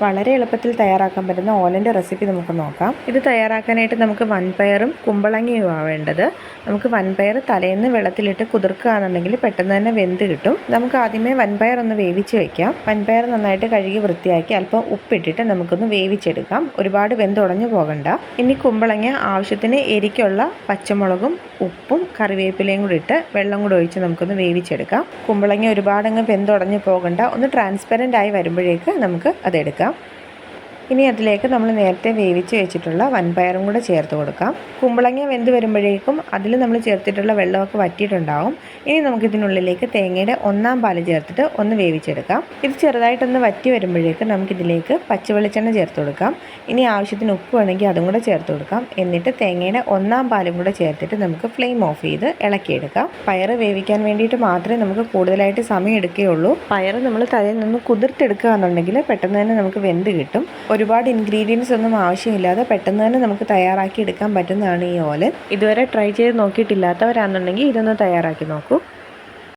വളരെ എളുപ്പത്തിൽ തയ്യാറാക്കാൻ പറ്റുന്ന ഓലൻ്റെ റെസിപ്പി നമുക്ക് നോക്കാം. ഇത് തയ്യാറാക്കാനായിട്ട് നമുക്ക് വൻപയറും കുമ്പളങ്ങയുമാണ് വേണ്ടത്. നമുക്ക് വൻപയർ തലേന്ന് വെള്ളത്തിലിട്ട് കുതിർക്കുകയാണെന്നുണ്ടെങ്കിൽ പെട്ടെന്ന് തന്നെ വെന്ത് കിട്ടും. നമുക്ക് ആദ്യമേ വൻപയർ ഒന്ന് വേവിച്ച് വയ്ക്കാം. വൻപയർ നന്നായിട്ട് കഴുകി വൃത്തിയാക്കി അല്പം ഉപ്പിട്ടിട്ട് നമുക്കൊന്ന് വേവിച്ചെടുക്കാം. ഒരുപാട് വെന്തുടഞ്ഞു പോകണ്ട. ഇനി കുമ്പളങ്ങ ആവശ്യത്തിന് എരിക്കുള്ള പച്ചമുളകും ഉപ്പും കറിവേപ്പിലയും കൂടി ഇട്ട് വെള്ളം കൂടി ഒഴിച്ച് നമുക്കൊന്ന് വേവിച്ചെടുക്കാം. കുമ്പളങ്ങ ഒരുപാടങ്ങ് വെന്തുടഞ്ഞു പോകണ്ട. ഒന്ന് ട്രാൻസ്പെറൻ്റ് ആയി വരുമ്പോഴേക്ക് നമുക്ക് അതെടുക്കാം. ഇനി അതിലേക്ക് നമ്മൾ നേരത്തെ വേവിച്ച് വെച്ചിട്ടുള്ള വൻപയറും കൂടെ ചേർത്ത് കൊടുക്കാം. കുമ്പളങ്ങ വെന്ത് വരുമ്പോഴേക്കും അതിൽ നമ്മൾ ചേർത്തിട്ടുള്ള വെള്ളമൊക്കെ വറ്റിയിട്ടുണ്ടാവും. ഇനി നമുക്കിതിനുള്ളിലേക്ക് തേങ്ങയുടെ 1/4 പാല് ചേർത്തിട്ട് ഒന്ന് വേവിച്ചെടുക്കാം. ഇത് ചെറുതായിട്ടൊന്ന് വറ്റി വരുമ്പോഴേക്ക് നമുക്കിതിലേക്ക് പച്ചവെളിച്ചെണ്ണ ചേർത്ത് കൊടുക്കാം. ഇനി ആവശ്യത്തിന് ഉപ്പ് വേണമെങ്കിൽ അതും കൂടെ ചേർത്ത് കൊടുക്കാം. എന്നിട്ട് തേങ്ങയുടെ 1/4 പാലും കൂടെ ചേർത്തിട്ട് നമുക്ക് ഫ്ലെയിം ഓഫ് ചെയ്ത് ഇളക്കിയെടുക്കാം. പയർ വേവിക്കാൻ വേണ്ടിയിട്ട് മാത്രമേ നമുക്ക് കൂടുതലായിട്ട് സമയം എടുക്കുകയുള്ളൂ. പയർ നമ്മൾ തലയിൽ നിന്ന് കുതിർത്തെടുക്കുക എന്നുണ്ടെങ്കിൽ പെട്ടെന്ന് തന്നെ നമുക്ക് വെന്ത് കിട്ടും. ഒരുപാട് ഇൻഗ്രീഡിയൻസ് ഒന്നും ആവശ്യമില്ലാതെ പെട്ടെന്ന് തന്നെ നമുക്ക് തയ്യാറാക്കി എടുക്കാൻ പറ്റുന്നതാണ് ഈ ഓലൻ. ഇതുവരെ ട്രൈ ചെയ്ത് നോക്കിയിട്ടില്ലാത്തവരാണെന്നുണ്ടെങ്കിൽ ഇതൊന്ന് തയ്യാറാക്കി നോക്കൂ.